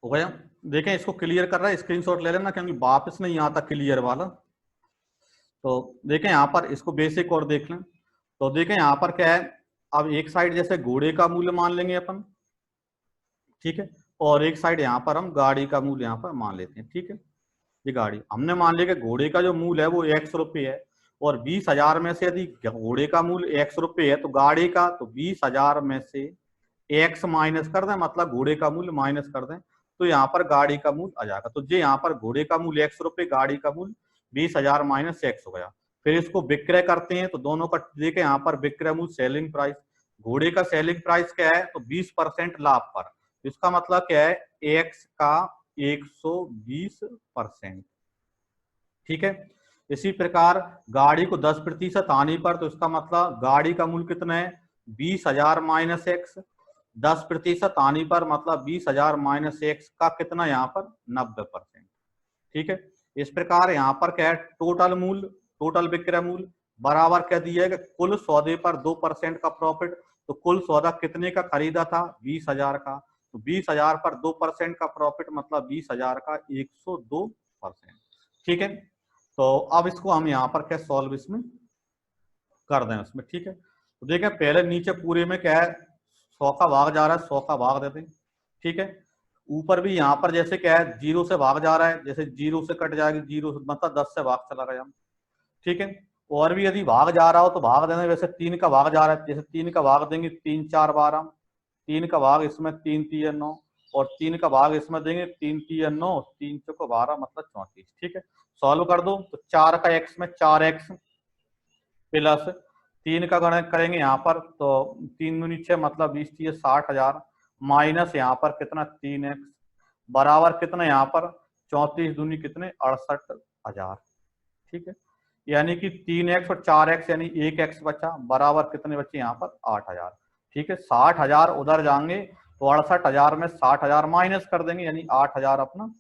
हो गया। देखें इसको क्लियर कर रहा है, स्क्रीनशॉट ले लेना क्योंकि वापस नहीं आता क्लियर वाला। तो देखें यहाँ पर इसको बेसिक और देख लें। तो देखें यहाँ पर क्या है, अब एक साइड जैसे घोड़े का मूल्य मान लेंगे अपन, ठीक है, और एक साइड यहाँ पर हम गाड़ी का मूल्य यहाँ पर मान लेते हैं। ठीक है, ये गाड़ी हमने मान लिया कि घोड़े का जो मूल्य है वो 100 रुपये है, और 20,000 में से यदि घोड़े का मूल्य 100 रुपये है तो गाड़ी का, तो 20,000 में से एक्स माइनस कर दें, मतलब घोड़े का मूल्य माइनस कर दें, तो यहाँ पर गाड़ी का मूल्य आ जाएगा। तो ये यहाँ पर घोड़े का मूल्य 100 रुपये, गाड़ी का मूल्य 20,000 माइनस एक्स हो गया। फिर इसको विक्रय करते हैं तो दोनों का देखें, यहाँ पर विक्रय मूल्य सेलिंग प्राइस, घोड़े का सेलिंग प्राइस क्या है, तो 20% लाभ पर, इसका मतलब क्या है, एक्स का 120%। ठीक है, इसी प्रकार गाड़ी को 10% हानि पर, तो इसका मतलब गाड़ी का मूल्य कितना है, 20,000 माइनस एक्स, 10% हानि पर मतलब 20,000 माइनस एक्स का कितना यहाँ पर 90%। ठीक है, इस प्रकार यहाँ पर क्या है, टोटल मूल्य, टोटल विक्रय मूल्य बराबर क्या दिया है कि कुल सौदे पर 2% का प्रॉफिट। तो कुल सौदा कितने का खरीदा था, 20,000 का, तो 20,000 पर 2% का प्रॉफिट मतलब 20,000 का 102%। ठीक है, तो अब इसको हम यहाँ पर क्या सॉल्व इसमें कर दें उसमें। ठीक है, तो देखें पहले नीचे पूरे में क्या है, 100 का भाग जा रहा है, 100 का भाग देते हैं। ठीक है, ऊपर भी यहाँ पर जैसे क्या है, 0 से भाग जा रहा है, जैसे 0 से कट जाएगी, 0 मतलब 10 से भाग चला गया। ठीक है, और भी यदि भाग जा रहा हो तो भाग देना, वैसे 3 का भाग जा रहा है, जैसे 3 का भाग देंगे, 3 4 12, 3 का भाग इसमें 3 3 9, और 3 का भाग इसमें देंगे, 3 3 9, 3 चौको 12 मतलब 34। ठीक है, सॉल्व कर दो तो 4 का एक्स में 4x प्लस 3 का गणना करेंगे यहाँ पर, तो 3 दूनी 6 मतलब 20 3 60,000 माइनस यहाँ पर कितना 3x बराबर कितना यहाँ पर 34 दूनी कितने 68,000। ठीक है, यानी कि 3x और 4x यानी 1x बचा, बराबर कितने बचे यहाँ पर 8,000। ठीक है, 60,000 उधर जाएंगे तो 68,000 में 60,000 माइनस कर देंगे, यानी 8,000 अपना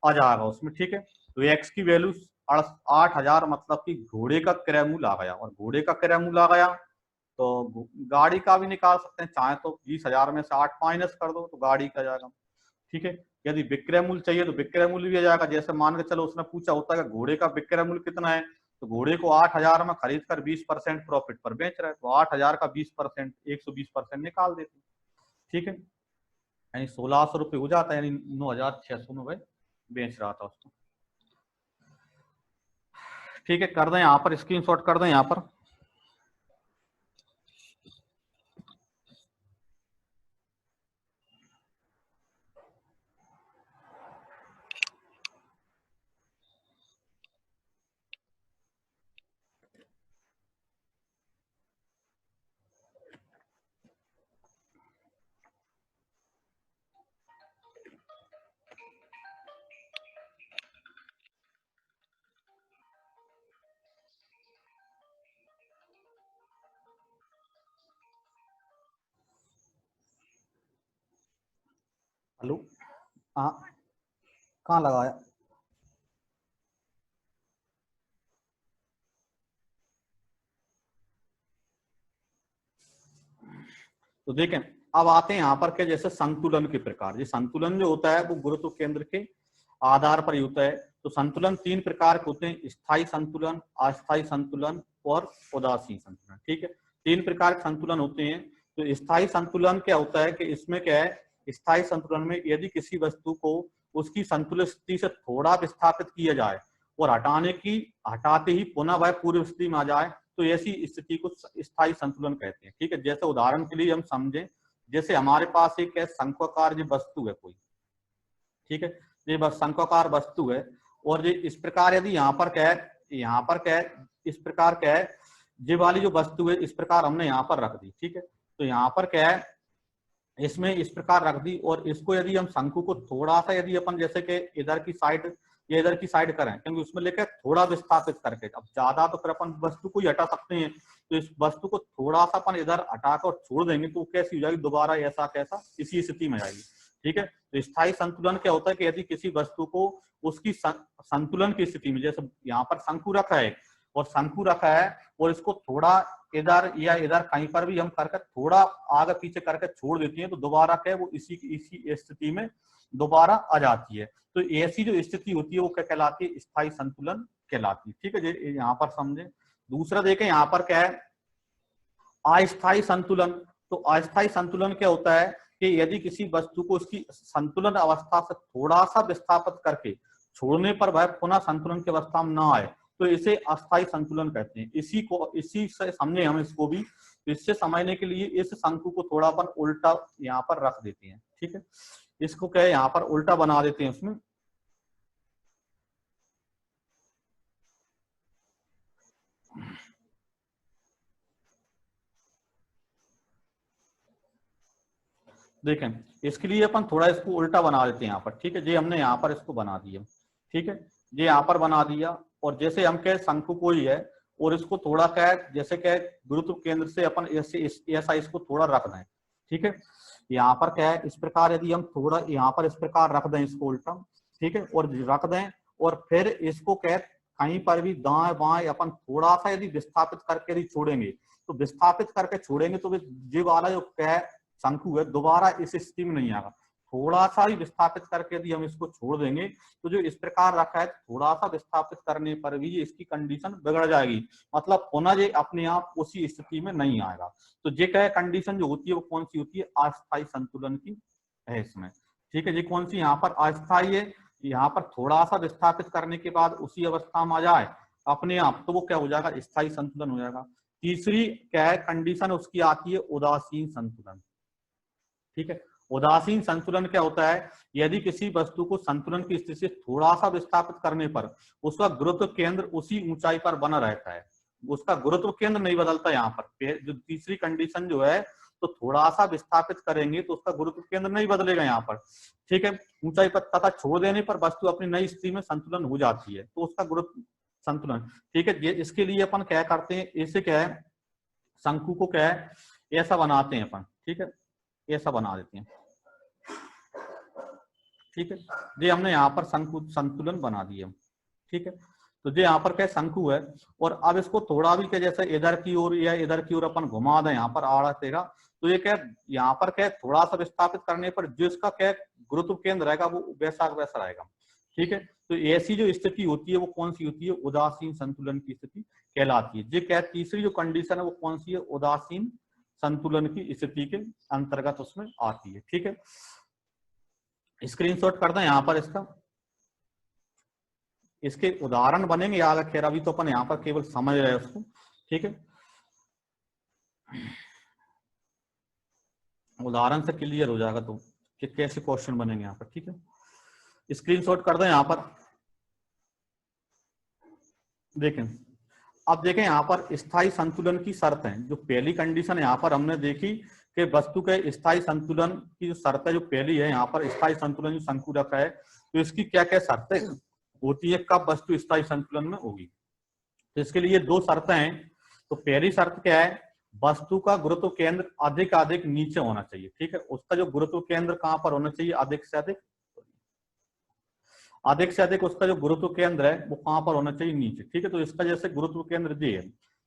आ जाएगा उसमें। ठीक है, तो एक्स की वैल्यू 8,000 मतलब कि घोड़े का क्रय मूल्य आ गया, और घोड़े का क्रय मूल्य आ गया तो गाड़ी का भी निकाल सकते हैं, चाहे तो 20,000 में से 8 माइनस कर दो तो गाड़ी का जाएगा। ठीक है, यदि विक्रय मूल्य चाहिए तो विक्रय मूल्य भी आ जाएगा, जैसे मान के चलो उसने पूछा होता है कि घोड़े का विक्रय मूल्य कितना है, तो घोड़े को 8,000 में खरीद कर 20% प्रॉफिट पर बेच रहा है, तो 8,000 का 20% 120% निकाल देते। ठीक है, यानी 1,600 रुपये हो जाता है, यानी 9,600 में भाई बेच रहा था उसको। ठीक है, कर दें यहाँ पर स्क्रीनशॉट कर दें यहाँ पर। हेलो, हाँ, कहाँ लगाया? तो देखें, अब आते हैं यहाँ पर के जैसे संतुलन के प्रकार। ये संतुलन जो होता है वो गुरुत्व केंद्र के आधार पर ही होता है। तो संतुलन 3 प्रकार के होते हैं, स्थायी संतुलन, अस्थायी संतुलन और उदासीन संतुलन। ठीक है, 3 प्रकार के संतुलन होते हैं। तो स्थायी संतुलन क्या होता है कि इसमें क्या है, स्थायी संतुलन में यदि किसी वस्तु को उसकी संतुलित स्थिति से थोड़ा विस्थापित किया जाए और हटाते ही पुनः वह पूर्व स्थिति में आ जाए, तो ऐसी स्थिति को स्थायी संतुलन कहते हैं। ठीक है, जैसे उदाहरण के लिए हम समझें, जैसे हमारे पास एक शंक्वाकार जो वस्तु है कोई, ठीक है, ये बस शंक्वाकार वस्तु है, और ये इस प्रकार यदि यहाँ पर क्या है, यहाँ पर क्या है, इस प्रकार क्या है, ये वाली जो वस्तु है इस प्रकार हमने यहाँ पर रख दी। ठीक है, तो यहाँ पर क्या है, इसमें इस प्रकार रख दी, और इसको यदि हम शंकु को थोड़ा सा यदि अपन जैसे कि इधर की साइड या इधर की साइड करें, क्योंकि उसमें लेकर थोड़ा विस्थापित करके, अब ज्यादा तो फिर अपन वस्तु को ही हटा सकते हैं, तो इस वस्तु को थोड़ा सा अपन इधर हटाकर छोड़ देंगे तो कैसी हो जाएगी, दोबारा ऐसा कैसा इसी स्थिति में आएगी। ठीक है, तो स्थायी संतुलन क्या होता है कि यदि किसी वस्तु को उसकी संतुलन की स्थिति में, जैसे यहाँ पर शंकु रखा है और शंकु रखा है और इसको थोड़ा इधर या इधर कहीं पर भी हम करके थोड़ा आगे पीछे करके छोड़ देती हैं तो दोबारा क्या है वो इसी स्थिति में दोबारा आ जाती है। तो ऐसी जो स्थिति होती है वो क्या कहलाती है, स्थायी संतुलन कहलाती है। ठीक है जी, यहाँ पर समझे। दूसरा देखें यहाँ पर क्या है, अस्थायी संतुलन। तो अस्थायी संतुलन क्या होता है कि यदि किसी वस्तु को उसकी संतुलन अवस्था से थोड़ा सा विस्थापित करके छोड़ने पर वह पुनः संतुलन की अवस्था में ना आए तो इसे अस्थायी संतुलन कहते हैं। इसी से समझे हम इसको भी। तो इससे समझने के लिए इस शंकु को थोड़ा अपन उल्टा यहाँ पर रख देते हैं। ठीक है, इसको क्या है यहाँ पर उल्टा बना देते हैं उसमें। देखें इसके लिए अपन थोड़ा इसको उल्टा बना देते हैं यहाँ पर। ठीक है जी, हमने यहाँ पर इसको बना दिया। ठीक है, ये यहाँ पर बना दिया और जैसे हम कहे शंकु कोई है और इसको थोड़ा क्या है जैसे क्या गुरुत्व केंद्र से अपन ऐसा इसको थोड़ा रख दें। ठीक है, यहाँ पर क्या है इस प्रकार यदि हम थोड़ा यहाँ पर इस प्रकार रख दें इसको उल्टा, ठीक है, और रख दें और फिर इसको क्या कहीं पर भी दाएं बाएं अपन थोड़ा सा यदि विस्थापित करके यदि छोड़ेंगे तो विस्थापित करके छोड़ेंगे तो ये वाला जो क्या शंकु है दोबारा इस स्थिति में नहीं आएगा। थोड़ा सा ही विस्थापित करके यदि हम इसको छोड़ देंगे तो जो इस प्रकार रखा है थोड़ा सा विस्थापित करने पर भी इसकी कंडीशन बिगड़ जाएगी, मतलब पुनः ये अपने आप उसी स्थिति में नहीं आएगा। तो ये क्या कंडीशन जो होती है वो कौन सी होती है, अस्थायी संतुलन की है इसमें। ठीक है, ये कौन सी यहाँ पर अस्थायी है, यहाँ पर थोड़ा सा विस्थापित करने के बाद उसी अवस्था में आ जाए अपने आप तो वो क्या हो जाएगा, स्थायी संतुलन हो जाएगा। तीसरी क्या है कंडीशन उसकी आती है उदासीन संतुलन। ठीक है, उदासीन संतुलन क्या होता है, यदि किसी वस्तु को संतुलन की स्थिति से थोड़ा सा विस्थापित करने पर उसका गुरुत्व केंद्र उसी ऊंचाई पर बना रहता है, उसका गुरुत्व केंद्र नहीं बदलता। यहाँ पर जो तीसरी कंडीशन जो है तो थोड़ा सा विस्थापित करेंगे तो उसका गुरुत्व केंद्र नहीं बदलेगा यहाँ पर। ठीक है, ऊंचाई पर तथा छोड़ देने पर वस्तु अपनी नई स्थिति में संतुलन हो जाती है तो उसका गुरुत्व संतुलन। ठीक है, इसके लिए अपन क्या करते हैं, ऐसे क्या है शंकु को क्या है ऐसा बनाते हैं अपन। ठीक है, ऐसा बना देते हैं। ठीक है, ये हमने यहाँ पर शंकु संतुलन बना दिया। ठीक है, तो ये यहाँ पर क्या शंकु है और अब इसको थोड़ा भी क्या जैसे इधर की ओर या इधर की ओर अपन घुमा दें यहाँ पर आड़ा तेरा तो ये क्या यहाँ पर क्या थोड़ा सा विस्थापित करने पर जो इसका क्या गुरुत्व केंद्र रहेगा वो वैसा वैसा रहेगा। ठीक है, तो ऐसी जो स्थिति होती है वो कौन सी होती है, उदासीन संतुलन की स्थिति कहलाती है। ये क्या तीसरी जो कंडीशन है वो कौन सी है, उदासीन संतुलन की स्थिति के अंतर्गत उसमें आती है। ठीक है, स्क्रीनशॉट कर दें यहाँ पर इसका, इसके उदाहरण बनेंगे याद रखिए, अभी तो अपन यहाँ पर केवल समझ रहे हैं उसको। ठीक है, उदाहरण से क्लियर हो जाएगा तो कि कैसे क्वेश्चन बनेंगे यहाँ पर। ठीक है, स्क्रीनशॉट कर दें यहाँ पर। देखें अब देखें यहाँ पर स्थायी संतुलन की शर्त है। जो पहली कंडीशन यहाँ पर हमने देखी कि वस्तु के स्थायी संतुलन की जो शर्त है, जो पहली है यहाँ पर स्थायी संतुलन जो शंकु रखा है तो इसकी क्या क्या शर्तें होती है, कब वस्तु स्थायी संतुलन में होगी। तो इसके लिए दो शर्तें हैं। तो पहली शर्त क्या है, वस्तु का गुरुत्व केंद्र अधिक नीचे होना चाहिए। ठीक है, उसका जो गुरुत्व केंद्र कहाँ पर होना चाहिए, अधिक से अधिक उसका जो गुरुत्व केंद्र है वो कहाँ पर होना चाहिए, नीचे। ठीक है, तो इसका जैसे गुरुत्व केंद्र ये है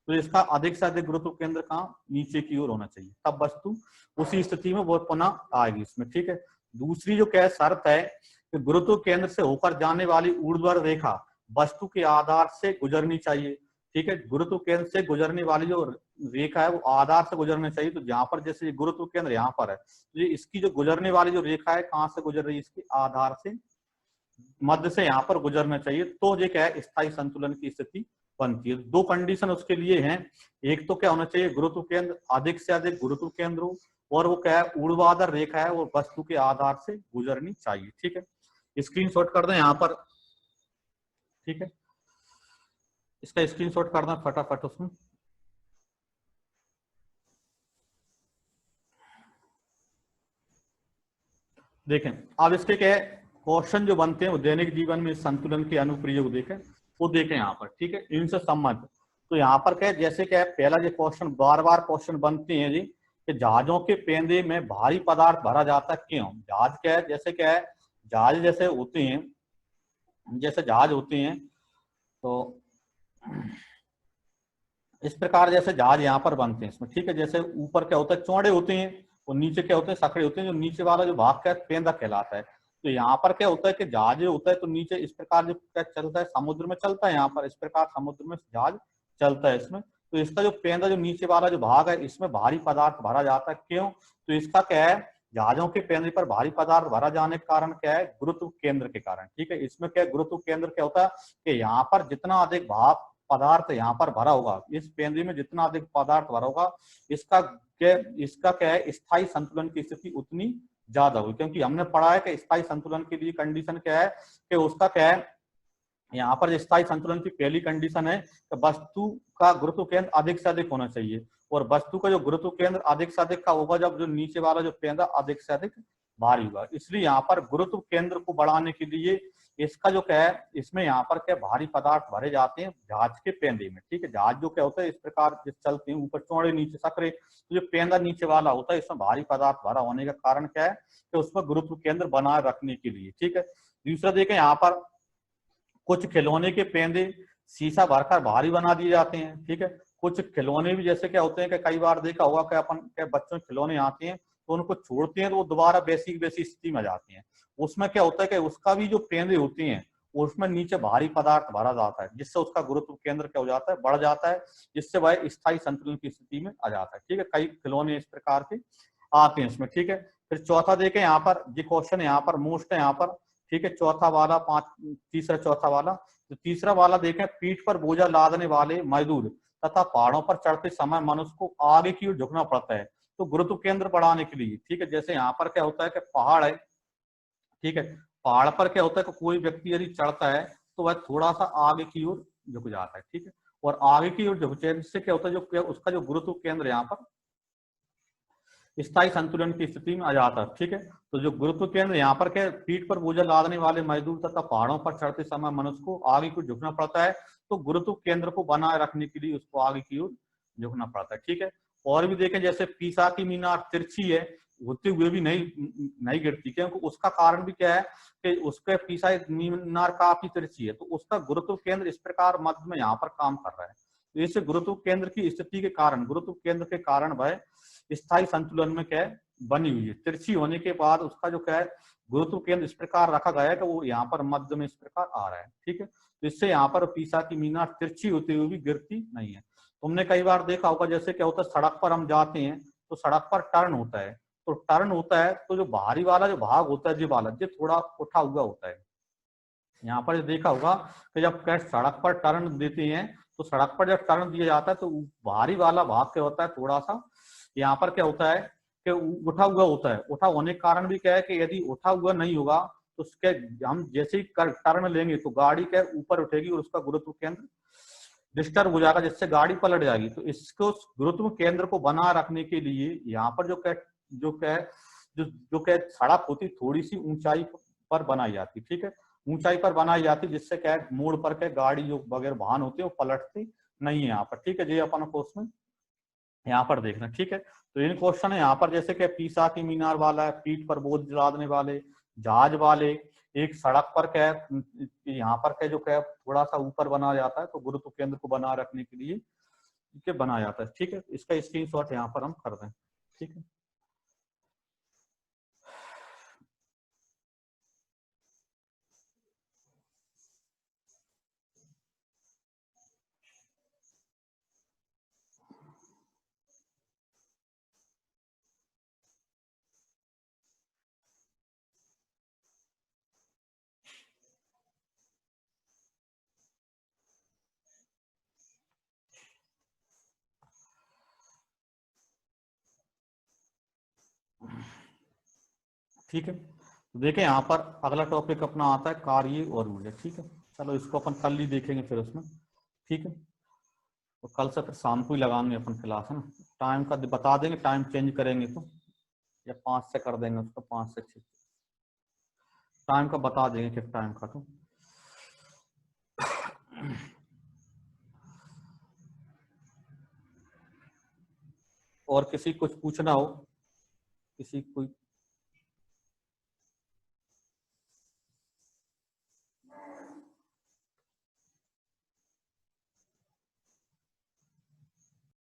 तो इसका अधिक से अधिक गुरुत्व केंद्र कहाँ, नीचे की ओर होना चाहिए, तब वस्तु उसी स्थिति में वो पुनः आएगी इसमें। ठीक है, दूसरी जो क्या शर्त है कि गुरुत्व केंद्र से होकर जाने वाली ऊर्ध्वाधर रेखा वस्तु के आधार से गुजरनी चाहिए। ठीक है, गुरुत्व केंद्र से गुजरने वाली जो रेखा है वो आधार से गुजरनी चाहिए। तो जहां पर जैसे गुरुत्व केंद्र यहाँ पर है तो ये इसकी जो गुजरने वाली जो रेखा है कहाँ से गुजर रही है, इसकी आधार से मध्य से यहाँ पर गुजरना चाहिए, तो ये क्या है स्थायी संतुलन की स्थिति बनती है। दो कंडीशन उसके लिए हैं, एक तो क्या होना चाहिए गुरुत्व केंद्र अधिक से अधिक गुरुत्व केंद्र हो और वो क्या है ऊर्ध्वाधर रेखा है वो वस्तु के आधार से गुजरनी चाहिए। ठीक है, स्क्रीनशॉट कर दें यहाँ पर। ठीक है, इसका स्क्रीनशॉट कर दें फटाफट उसमें। देखें अब इसके क्या क्वेश्चन जो बनते हैं वो दैनिक जीवन में संतुलन के अनुप्रयोग देखें वो देखें यहाँ पर। ठीक है, इनसे संबंध तो यहाँ पर क्या है जैसे क्या है पहला जो क्वेश्चन बार बार क्वेश्चन बनते हैं जी कि जहाजों के पेंदे में भारी पदार्थ भरा जाता क्यों। जहाज क्या है, जैसे क्या है जहाज जैसे होते हैं, जैसे जहाज होते हैं तो इस प्रकार जैसे जहाज यहाँ पर बनते हैं इसमें, ठीक है, जैसे ऊपर क्या होता है चौड़े होते हैं और नीचे क्या होते हैं सकड़े होते हैं, जो नीचे वाला जो भाग क्या है पेंदा कहलाता है। तो यहाँ पर क्या होता है कि जहाज जो होता है तो नीचे इस प्रकार जो क्या चलता है समुद्र में चलता है, यहाँ पर इस प्रकार समुद्र में जहाज चलता है इसमें। तो इसका जो पेंदा जो नीचे वाला जो भाग है इसमें भारी पदार्थ भरा जाता है, क्यों? तो इसका क्या है, जहाजों के पेंदे पर भारी पदार्थ भरा जाने के कारण क्या है, गुरुत्व केंद्र के कारण, ठीक है। इसमें क्या गुरुत्व केंद्र क्या होता है कि यहाँ पर जितना अधिक भाग पदार्थ यहाँ पर भरा होगा, इस पेंदे में जितना अधिक पदार्थ भरा होगा, इसका क्या है स्थायी संतुलन की स्थिति उतनी ज्यादा होगी। क्योंकि हमने पढ़ा है कि स्थायी संतुलन के लिए कंडीशन क्या है कि उसका क्या है, यहाँ पर स्थायी संतुलन की पहली कंडीशन है कि वस्तु का गुरुत्व केंद्र अधिक से अधिक होना चाहिए, और वस्तु का जो गुरुत्व केंद्र अधिक से अधिक का होगा जब जो नीचे वाला जो पेंदा अधिक से अधिक भारी होगा। इसलिए यहाँ पर गुरुत्व केंद्र को बढ़ाने के लिए इसका जो क्या है, इसमें यहाँ पर क्या भारी पदार्थ भरे जाते हैं जहाज के पेंदे में, ठीक है। जहाज जो क्या होता है इस प्रकार चलते हैं ऊपर चौड़े नीचे सकरे, तो जो पेंदा नीचे वाला होता है इसमें भारी पदार्थ भरा होने का कारण क्या है कि उसमें गुरुत्व केंद्र बनाए रखने के लिए, ठीक है। दूसरा देखें, यहाँ पर कुछ खिलौने के पेंदे शीशा भरकर भारी बना दिए जाते हैं, ठीक है। कुछ खिलौने भी जैसे क्या होते हैं कि कई बार देखा होगा कि अपन के बच्चों के खिलौने आते हैं तो उनको छोड़ते हैं तो वो दोबारा वैसी वैसी स्थिति में जाती हैं। उसमें क्या होता है कि उसका भी जो पेंदे होते हैं उसमें नीचे भारी पदार्थ भरा जाता है, जिससे उसका गुरुत्व केंद्र क्या हो जाता है, बढ़ जाता है, जिससे वह स्थायी संतुलन की स्थिति में आ जाता है, ठीक है। कई खिलौने इस प्रकार के आते हैं इसमें, ठीक है। फिर चौथा देखें, यहाँ पर ये क्वेश्चन यहाँ पर मोस्ट है यहाँ पर, ठीक है। चौथा वाला तीसरा चौथा वाला, तो तीसरा वाला देखें, पीठ पर बोझा लादने वाले मजदूर तथा पहाड़ों पर चढ़ते समय मनुष्य को आगे की ओर झुकना पड़ता है तो गुरुत्व केंद्र बढ़ाने के लिए, ठीक है। जैसे यहाँ पर क्या होता है कि पहाड़ है, ठीक है, पहाड़ पर क्या होता है कि कोई व्यक्ति यदि चढ़ता है तो वह थोड़ा सा आगे की ओर झुक जाता है, ठीक है। और आगे की ओर झुकने से क्या होता है, जो उसका जो गुरुत्व केंद्र यहाँ पर स्थायी संतुलन की स्थिति में आ जाता है, ठीक है। तो जो गुरुत्व केंद्र यहाँ पर क्या, पीठ पर बोझा लादने वाले मजदूर तथा पहाड़ों पर चढ़ते समय मनुष्य को आगे की ओर झुकना पड़ता है तो गुरुत्व केंद्र को बनाए रखने के लिए उसको आगे की ओर झुकना पड़ता है, ठीक है। और भी देखें, जैसे पीसा की मीनार तिरछी है, होते हुए भी नहीं गिरती, क्योंकि उसका कारण भी क्या है कि उसके पीसा मीनार काफी तिरछी है, तो उसका गुरुत्व केंद्र इस प्रकार मध्य में यहाँ पर काम कर रहा है। तो इस गुरुत्व केंद्र की स्थिति के कारण, गुरुत्व केंद्र के कारण वह स्थायी संतुलन में क्या है, बनी हुई है। तिरछी होने के बाद उसका जो क्या है, गुरुत्व केंद्र इस प्रकार रखा गया है कि वो यहाँ पर मध्य में इस प्रकार आ रहा है, ठीक है। तो इससे यहाँ पर पीसा की मीनार तिरछी होते हुए भी गिरती नहीं है। तुमने कई बार देखा होगा, जैसे क्या होता है सड़क पर हम जाते हैं तो सड़क पर टर्न होता है, तो टर्न होता है तो जो बाहरी वाला जो भाग होता है जी वाला जो थोड़ा उठा हुआ होता है। यहाँ पर देखा होगा कि जब क्या सड़क पर टर्न देते हैं तो सड़क पर जब टर्न दिया जाता है तो बाहरी वाला भाग क्या होता है थोड़ा सा, यहाँ पर क्या होता है कि उठा हुआ होता है। उठा होने के कारण भी क्या है कि यदि उठा हुआ नहीं होगा तो उसके हम जैसे ही टर्न लेंगे तो गाड़ी क्या ऊपर उठेगी और उसका गुरुत्व केंद्र डिस्टर्ब हो जाएगा, जिससे गाड़ी पलट जाएगी। तो इसको गुरुत्व केंद्र को बनाए रखने के लिए यहाँ पर जो क्या सड़क होती थोड़ी सी ऊंचाई पर बनाई जाती, ठीक है, ऊंचाई पर बनाई जाती, जिससे क्या है मोड़ पर क्या गाड़ी जो वगैरह वाहन होती है वो पलटती नहीं है यहाँ पर, ठीक है। ये अपन को उसमें यहाँ पर देखना, ठीक है। तो इन क्वेश्चन है यहाँ पर, जैसे कि पीसा की मीनार वाला है, पीठ पर बोझ लादने वाले, जहाज वाले, एक सड़क पर क्या है, यहाँ पर क्या जो क्या थोड़ा सा ऊपर बनाया जाता है तो गुरुत्व केंद्र को बनाए रखने के लिए बनाया जाता है, ठीक है। इसका स्क्रीनशॉट यहाँ पर हम कर दें, ठीक है। ठीक है, तो देखें यहाँ पर अगला टॉपिक अपना आता है कार्य और ऊर्जा, ठीक है। चलो इसको अपन कल ही देखेंगे फिर उसमें, ठीक है। तो कल से फिर शाम को ही लगाएंगे अपन क्लास, है ना। टाइम का बता देंगे, टाइम चेंज करेंगे तो, या 5 से कर देंगे उसको, 5 से 6 टाइम का बता देंगे किस टाइम का। तो और किसी कुछ पूछना हो, किसी कोई